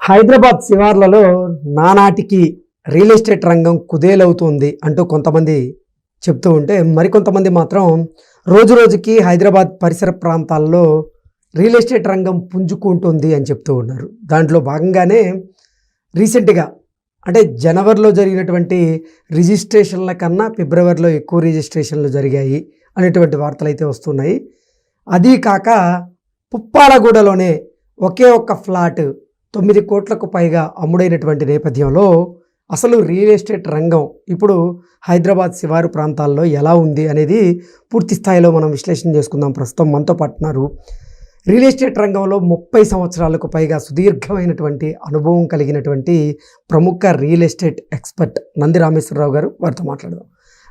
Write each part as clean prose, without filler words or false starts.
హైదరాబాద్ శివార్లలో నానాటికి real estate రంగం కుదేలవుతుంది అంటూ కొంతమంది చెప్తూ ఉంటే, మరికొంతమంది మాత్రం రోజు రోజుకి హైదరాబాద్ పరిసర ప్రాంతాల్లో రియల్ ఎస్టేట్ రంగం పుంజుకుంటుంది అని చెప్తూ ఉన్నారు. దాంట్లో భాగంగానే రీసెంట్గా అంటే జనవరిలో జరిగినటువంటి రిజిస్ట్రేషన్ల కన్నా ఫిబ్రవరిలో ఎక్కువ రిజిస్ట్రేషన్లు జరిగాయి అనేటువంటి వార్తలు అయితే వస్తున్నాయి. అదీ కాక పుప్పాలగూడలోనే ఒకే ఒక్క ఫ్లాట్ 9 కోట్లకు పైగా అమ్ముడైనటువంటి నేపథ్యంలో అసలు రియల్ ఎస్టేట్ రంగం ఇప్పుడు హైదరాబాద్ శివారు ప్రాంతాల్లో ఎలా ఉంది అనేది పూర్తి స్థాయిలో మనం విశ్లేషణ చేసుకుందాం. ప్రస్తుతం మనతో పాటున్నారు రియల్ ఎస్టేట్ రంగంలో 30 సంవత్సరాలకు పైగా సుదీర్ఘమైనటువంటి అనుభవం కలిగినటువంటి ప్రముఖ real estate expert Nandi Rameshwar Rao గారు. వారితో మాట్లాడదాం.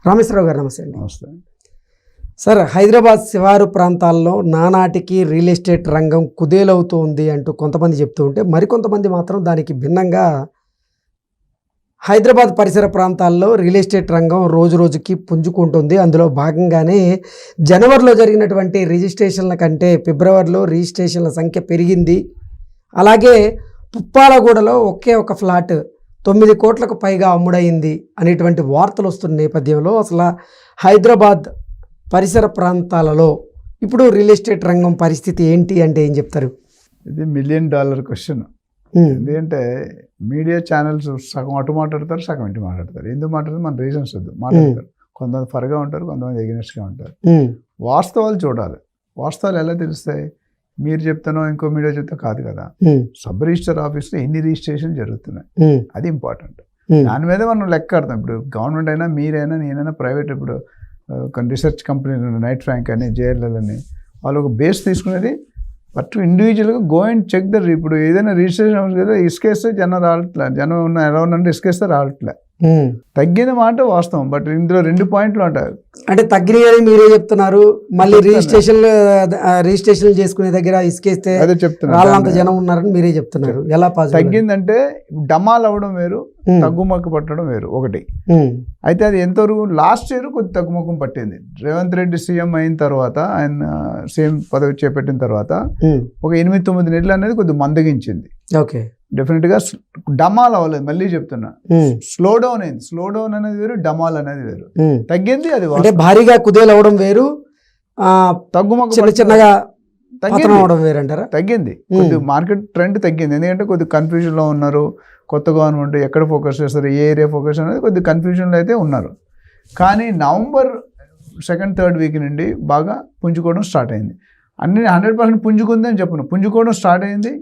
రామేశ్వరరావు గారు నమస్తే అండి. నమస్తే సార్, హైదరాబాద్ శివారు ప్రాంతాల్లో నానాటికి రియల్ ఎస్టేట్ రంగం కుదేలవుతుంది అంటూ కొంతమంది చెప్తూ ఉంటే, మరికొంతమంది మాత్రం దానికి భిన్నంగా హైదరాబాద్ పరిసర ప్రాంతాల్లో రియల్ ఎస్టేట్ రంగం రోజు రోజుకి పుంజుకుంటుంది. అందులో భాగంగానే జనవరిలో జరిగినటువంటి రిజిస్ట్రేషన్ల కంటే ఫిబ్రవరిలో రిజిస్ట్రేషన్ల సంఖ్య పెరిగింది. అలాగే పుప్పాలగూడలో ఒకే ఒక ఫ్లాట్ 9 కోట్లకు పైగా అమ్ముడైంది అనేటువంటి వార్తలు వస్తున్న నేపథ్యంలో అసలు హైదరాబాద్ పరిసర ప్రాంతాలలో ఇప్పుడు రియల్ ఎస్టేట్ రంగం పరిస్థితి ఏంటి అంటే ఏం చెప్తారు? ఇది $1 మిలియన్ క్వశ్చన్. ఎందుకంటే మీడియా ఛానల్స్ సగం అటు మాట్లాడతారు, సగం ఇటు మాట్లాడతారు. ఎందుకు మాట్లాడతారు? మన రీజన్స్ వద్దు మాట్లాడతారు. కొంతమంది ఫర్గా ఉంటారు, కొంతమంది ఎగ్నెస్ట్గా ఉంటారు. వాస్తవాలు చూడాలి. వాస్తవాలు ఎలా తెలుస్తాయి? మీరు చెప్తానో ఇంకో మీడియా చెప్తా కాదు కదా. సబ్ రిజిస్టర్ ఆఫీస్లో ఎన్ని రిజిస్ట్రేషన్ జరుగుతున్నాయి, అది ఇంపార్టెంట్. దాని మీద మనం లెక్క కడతాం. ఇప్పుడు గవర్నమెంట్ అయినా, మీరైనా, నేనైనా, ప్రైవేట్, ఇప్పుడు కొన్ని రీసెర్చ్ కంపెనీలు, నైట్ ఫ్రాంక్ అని, జేఎల్ఎల్ అని, వాళ్ళు ఒక బేస్ తీసుకునేది. బట్ ఇండివిజువల్గా గో అండ్ చెక్ ద. ఇప్పుడు ఏదైనా రిజిస్ట్రేషన్ అవ్వచ్చు కదా, ఇసుకేస్తే జనం రావట్లే, జనం ఉన్న ఎలా ఉన్నంటే ఇసుకేస్తే రావట్లే. తగ్గిన మాట వాస్తవం. బట్ ఇందులో 2 పాయింట్లు ఉంటాయి. అంటే తగ్గినాయని మీరే చెప్తున్నారు, మళ్ళీ రిజిస్ట్రేషన్ చేసుకునే దగ్గర ఇసుకేస్తే అదే చెప్తున్నారు, వాళ్ళంత జనం ఉన్నారని మీరే చెప్తున్నారు. ఎలా తగ్గిందంటే డమాల్ అవ్వడం వేరు, తగ్గుముఖం పట్టడం వేరు ఒకటి. అయితే అది ఎంతవరకు లాస్ట్ ఇయర్ కొద్ది తగ్గుముఖం పట్టింది. రేవంత్ రెడ్డి సీఎం అయిన తర్వాత, ఆయన సీఎం పదవి చేపట్టిన తర్వాత ఒక 8-9 నెలలు అనేది కొద్దిగా మందగించింది. ఓకే, డెఫినెట్గా డమాల్ అవ్వలేదు. మళ్ళీ చెప్తున్నా, స్లో డౌన్ అయింది. స్లో డౌన్ అనేది వేరు, డమాల్ అనేది వేరు. తగ్గింది, అది అంటే భారీగా కుదేలు అవడం వేరు, తగ్గుముఖం చిన్నగా అవడం వేరు అంటారా? తగ్గింది. కొద్ది మార్కెట్ ట్రెండ్ తగ్గింది. ఎందుకంటే కొద్ది కన్ఫ్యూజన్లో ఉన్నారు. కొత్త గవర్నమెంట్ ఎక్కడ ఫోకస్ చేస్తారు, ఏ ఏరియా ఫోకస్ అనేది కొద్ది కన్ఫ్యూజన్లో అయితే ఉన్నారు. కానీ నవంబర్ 2nd, 3rd వీక్ నుండి బాగా పుంజుకోవడం స్టార్ట్ అయింది. అన్ని 100% పుంజుకుంది అని చెప్పను, పుంజుకోవడం స్టార్ట్ అయింది.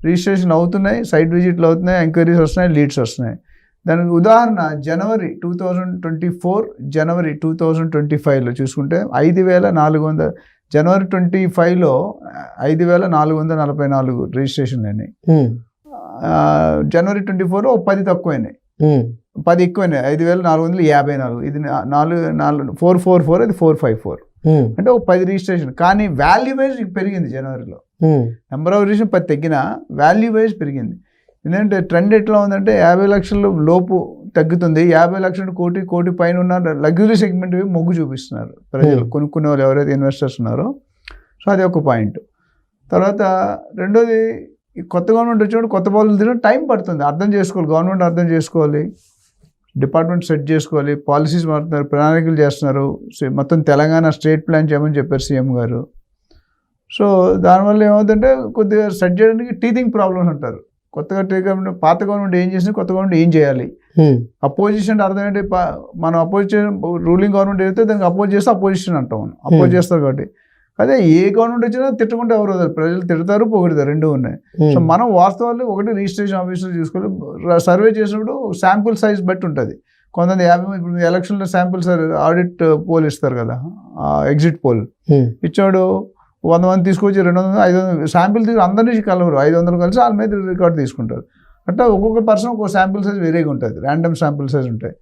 రిజిస్ట్రేషన్ అవుతున్నాయి, సైట్ విజిట్లు అవుతున్నాయి, ఎంక్వైరీస్ వస్తున్నాయి, లీడ్స్ వస్తున్నాయి. దానికి ఉదాహరణ జనవరి 2024, జనవరి 2025లో చూసుకుంటే 5,400, జనవరి 25లో 5,444 రిజిస్ట్రేషన్లు అయినాయి. జనవరి 24లో 10 తక్కువైనాయి, 10 ఎక్కువైనాయి, 5,454. ఇది 444, అది 454. అంటే ఒక 10 రిజిస్ట్రేషన్. కానీ వాల్యూ వైజ్ పెరిగింది. జనవరిలో నెంబర్ ఆఫ్ రిజిస్ట్రేషన్ 10 తగ్గినా వాల్యూ వైజ్ పెరిగింది. ఎందుకంటే ట్రెండ్ ఎట్లా ఉందంటే 50 లక్షల లోపు తగ్గుతుంది, 50 లక్షల కోటి పైన ఉన్న లగ్జరీ సెగ్మెంట్ మొగ్గు చూపిస్తున్నారు ప్రజలు, కొనుక్కునే వాళ్ళు ఎవరైతే ఇన్వెస్టర్స్ ఉన్నారో. సో అది ఒక పాయింట్. తర్వాత రెండోది, కొత్త గవర్నమెంట్ వచ్చినప్పుడు కొత్త పాలసీలు తినడం టైం పడుతుంది. అర్థం చేసుకోవాలి, గవర్నమెంట్ అర్థం చేసుకోవాలి, డిపార్ట్మెంట్ సెట్ చేసుకోవాలి, పాలసీస్ మారుతున్నారు, ప్రణాళికలు చేస్తున్నారు. మొత్తం తెలంగాణ స్టేట్ ప్లాన్ చేయమని చెప్పారు సీఎం గారు. సో దానివల్ల ఏమవుతుందంటే కొద్దిగా సెట్ చేయడానికి టీథింగ్ ప్రాబ్లమ్స్ అంటారు. కొత్తగా పాత గవర్నమెంట్ ఏం చేసింది, కొత్త గవర్నమెంట్ ఏం చేయాలి. అపోజిషన్ అర్థం ఏంటి, మనం రూలింగ్ గవర్నమెంట్ ఏదైతే దానికి అపోజ్ చేస్తే అపోజిషన్ అంటాం, మనం అపోజ్ చేస్తారు. కాబట్టి అదే ఏ గవర్నమెంట్ వచ్చినా తిట్టుకుంటే ఎవరు వదలరు, ప్రజలు తిడతారు, పొగుడతారు, 2 ఉన్నాయి. సో మనం వాస్తవాలు ఒకటి రిజిస్ట్రేషన్ ఆఫీసులో చూసుకోవాలి. సర్వే చేసినప్పుడు శాంపుల్ సైజ్ బట్టి ఉంటుంది. కొంతమంది 50, ఇప్పుడు ఎలక్షన్లో శాంపుల్ ఆడిట్ పోల్ ఇస్తారు కదా, ఎగ్జిట్ పోల్ ఇచ్చాడు, 100 మంది తీసుకొచ్చి 200, 500 శాంపిల్ తీసుకు అందరినీ కలవరు, 500 కలిసి వాళ్ళ మీద రికార్డు తీసుకుంటారు. అట్లా ఒక్కొక్క పర్సన్ ఒక్కొక్క శాంపుల్ సైజ్ వేరేగా ఉంటుంది, ర్యాండమ్ శాంపుల్ సైజ్ ఉంటాయి.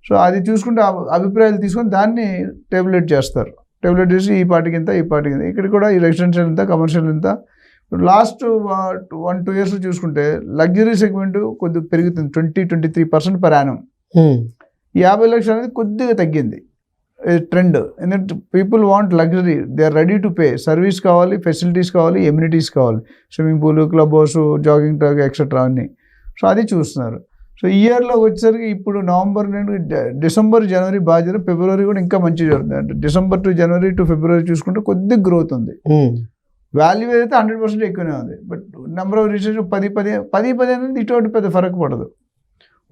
సో అది చూసుకుంటే అభిప్రాయాలు తీసుకొని దాన్ని టేబులేట్ చేస్తారు. టేబులేట్ చేసి ఈ పార్టీకి ఇంత, ఈ పార్టీకి ఇంత, ఇక్కడ కూడా ఈ రెసిడెన్షియల్ ఇంత, కమర్షియల్ ఇంత. లాస్ట్ 1-2 ఇయర్స్ చూసుకుంటే లగ్జరీ సెగ్మెంట్ కొద్దిగా పెరుగుతుంది, 20-23% per annum. 50 లక్షలు అనేది కొద్దిగా తగ్గింది. ట్రెండ్. ఎందుకంటే people want luxury, they are ready to pay. Service కావాలి, ఫెసిలిటీస్ కావాలి, ఎమ్యూనిటీస్ కావాలి, swimming pool, club house, jogging track etcetera అన్నీ. సో అది చూస్తున్నారు. సో ఈ ఇయర్లో వచ్చేసరికి ఇప్పుడు నవంబర్ నుండి డిసెంబర్, జనవరి బాగా జరిగింది, ఫిబ్రవరి కూడా ఇంకా మంచిగా జరుగుతుంది. అంటే డిసెంబర్ టు జనవరి టు ఫిబ్రవరి చూసుకుంటే కొద్దిగా గ్రోత్ ఉంది. వాల్యూ అయితే 100% ఎక్కువనే ఉంది. బట్ నెంబర్ ఆఫ్ రిజిస్ట్రేషన్ 10 అనేది ఇటువంటి పెద్ద ఫరక్ పడదు.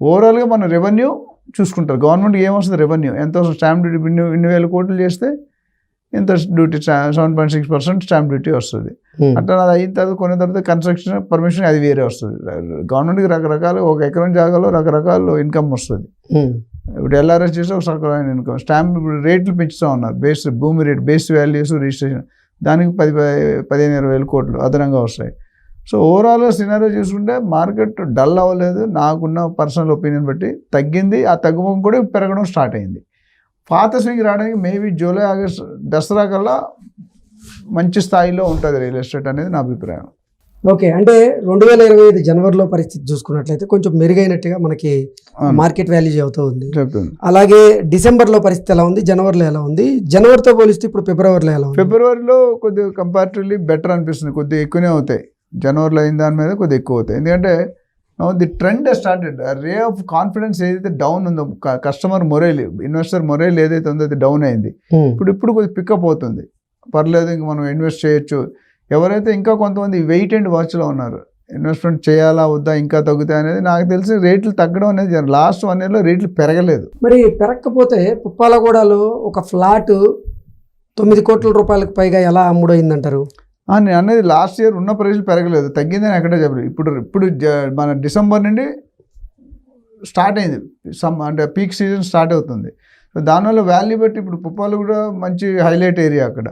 ఓవరాల్గా మన రెవెన్యూ చూసుకుంటారు. గవర్నమెంట్కి ఏమొస్తుంది రెవెన్యూ, ఎంత వస్తుంది? స్టాంప్ డ్యూటీ ఇన్ని వేల కోట్లు చేస్తే ఎంత డ్యూటీ, 7.6% స్టాంప్ డ్యూటీ వస్తుంది. అట్లా అది అయిన తర్వాత కొన్ని తర్వాత కన్స్ట్రక్షన్ పర్మిషన్ అది వేరే వస్తుంది. గవర్నమెంట్కి రకరకాల, ఒక ఎకరం జాగాలో రకరకాల ఇన్కమ్ వస్తుంది. ఇప్పుడు ఎల్ఆర్ఎస్ చేస్తే ఒక రకమైన ఇన్కమ్. స్టాంప్ రేట్లు పెంచుతూ ఉన్నారు, బేస్ భూమి రేట్, బేస్ వాల్యూస్, రిజిస్ట్రేషన్, దానికి 15-20 వేల కోట్లు అదనంగా వస్తాయి. సో ఓవరాల్గా సినారియో చూసుకుంటే మార్కెట్ డల్ అవ్వలేదు. నాకున్న పర్సనల్ ఒపీనియన్ బట్టి తగ్గింది. ఆ తగ్గుముఖం కూడా పెరగడం స్టార్ట్ అయింది. పాత స్వింగ్ రావడానికి మేబీ జూలై, ఆగస్ట్, దసరా కల్లా మంచి స్థాయిలో ఉంటుంది రియల్ ఎస్టేట్ అనేది నా అభిప్రాయం. ఓకే, అంటే 2025 జనవరిలో పరిస్థితి చూసుకున్నట్లయితే కొంచెం మెరుగైనట్టుగా మనకి మార్కెట్ వాల్యూ అవుతూ ఉంది. చెప్తాను. అలాగే డిసెంబర్లో పరిస్థితి ఎలా ఉంది, జనవరిలో ఎలా ఉంది, జనవరితో పోలిస్తే ఇప్పుడు ఫిబ్రవరిలో ఎలా ఉంది? ఫిబ్రవరిలో కొద్దిగా కంపారిటివ్లీ బెటర్ అనిపిస్తుంది. కొద్దిగా ఎక్కువనే అవుతాయి. జనవరిలో అయిన దాని మీద కొద్దిగా ఎక్కువ అవుతాయి. ఎందుకంటే the trend started. Ray of confidence ఏదైతే డౌన్ ఉందో, కస్టమర్ మొరైల్, ఇన్వెస్టర్ మొరైల్ ఏదైతే ఉందో అది డౌన్ అయింది. ఇప్పుడు కొద్దిగా పికప్ అవుతుంది. పర్లేదు, ఇంక మనం ఇన్వెస్ట్ చేయొచ్చు. ఎవరైతే ఇంకా కొంతమంది వెయిట్ అండ్ వాచ్లో ఉన్నారు, ఇన్వెస్ట్మెంట్ చేయాలా వద్దా, ఇంకా తగ్గుతాయి అనేది, నాకు తెలిసి రేట్లు తగ్గడం అనేది లాస్ట్ 1 yearలో రేట్లు పెరగలేదు. మరి పెరగకపోతే పుప్పాలగూడలో ఒక ఫ్లాట్ 9 కోట్ల రూపాయలకు పైగా ఎలా అమ్ముడైందంటారు? నేను అనేది లాస్ట్ ఇయర్ ఉన్న ప్రైస్లు పెరగలేదు, తగ్గిందని ఎక్కడే చెప్పలేదు. ఇప్పుడు మన డిసెంబర్ నుండి స్టార్ట్ అయింది, అంటే పీక్ సీజన్ స్టార్ట్ అవుతుంది. సో దానివల్ల వాల్యూ బట్టి ఇప్పుడు పుప్పాలు కూడా మంచి హైలైట్ ఏరియా. అక్కడ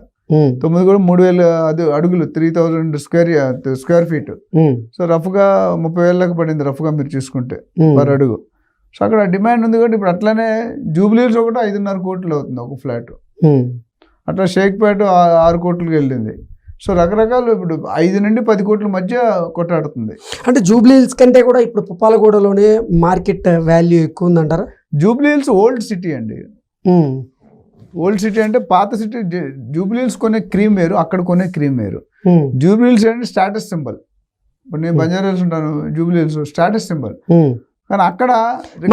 9 కూడా 3,000 అడుగులు, 3,000 స్క్వేర్ ఫీట్. సో రఫ్గా 30,000 పడింది రఫ్గా మీరు చూసుకుంటే పర్ అడుగు. సో అక్కడ డిమాండ్ ఉంది కాబట్టి ఇప్పుడు అట్లానే జూబ్లీహిల్స్ ఒకటి 5.5 కోట్లు అవుతుంది ఒక ఫ్లాట్. అట్లా షేక్పేట 6 కోట్లకి వెళ్ళింది. సో రకరకాలు ఇప్పుడు 5 నుండి 10 కోట్ల మధ్య కొట్టాడుతుంది. అంటే జూబ్లీహిల్స్ కంటే కూడా ఇప్పుడు పుప్పాలగూడలోనే మార్కెట్ వాల్యూ ఎక్కువ ఉందంటారా? జూబ్లీహిల్స్ ఓల్డ్ సిటీ అండి. ఓల్డ్ సిటీ అంటే పాత సిటీ. జూబ్లీహిల్స్ కొనే క్రీమ్ వేరు, అక్కడ కొనే క్రీమ్ వేరు. జూబ్లీహిల్స్ అంటే స్టాటస్ సింబల్. ఇప్పుడు నేను బంజారాహిల్స్ ఉంటాను, జూబ్లీహిల్స్ స్టాటస్ సింబల్. కానీ అక్కడ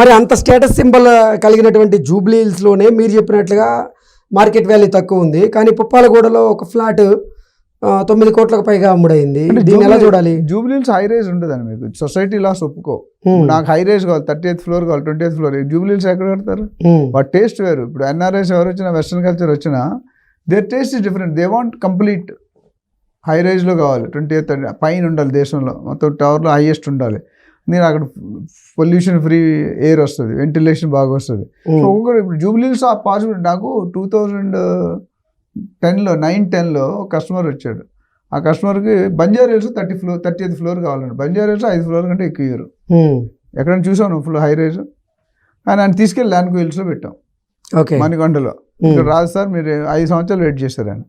మరి అంత స్టేటస్ సింబల్ కలిగినటువంటి జూబ్లీహిల్స్ లోనే మీరు చెప్పినట్లుగా మార్కెట్ వాల్యూ తక్కువ ఉంది. కానీ పుప్పాలగూడలో ఒక ఫ్లాట్ 9 కోట్లకు పైగా అమ్ముడైంది. దీన్ని ఎలా చూడాలి? జూబ్లీహిల్స్ హై రైజ్ ఉండదని మీకు సొసైటీ లాస్ ఒప్పుకో. నాకు హై రైజ్ కావాలి, 30th ఫ్లోర్ కావాలి, 20th ఫ్లోర్. జూబ్లీహిల్స్ ఎక్కడ కడతారు? వాటి టేస్ట్ వేరు. ఇప్పుడు ఎన్ఆర్ఐస్ ఎవరు వచ్చినా, వెస్ట్రన్ కల్చర్ వచ్చినా, their taste is different. They want complete high రైజ్లో కావాలి. 20th పైన ఉండాలి, దేశంలో మొత్తం టవర్లో హైయెస్ట్ ఉండాలి. నేను అక్కడ పొల్యూషన్ ఫ్రీ ఎయిర్ వస్తుంది, వెంటిలేషన్ బాగా వస్తుంది. సో ఒక్కొక్కరు ఇప్పుడు జూబ్లీహిల్స్ ఆ పాసిబిలిటీ. నాకు 2010లో ఒక కస్టమర్ వచ్చాడు. ఆ కస్టమర్కి బంజారాహిల్స్ 30th ఫ్లోర్ కావాలండి. బంజారాహిల్స్ 5 ఫ్లోర్ కంటే ఎక్కువ ఇయ్యరు. ఎక్కడైనా చూసాను ఫుల్ హై రైజ్. కానీ ఆయన తీసుకెళ్ళి ల్యాండ్కో హిల్స్లో పెట్టాం, మణికొండలో. ఇక్కడ రాదు సార్, మీరు 5 సంవత్సరాలు వెయిట్ చేశారు ఆయన.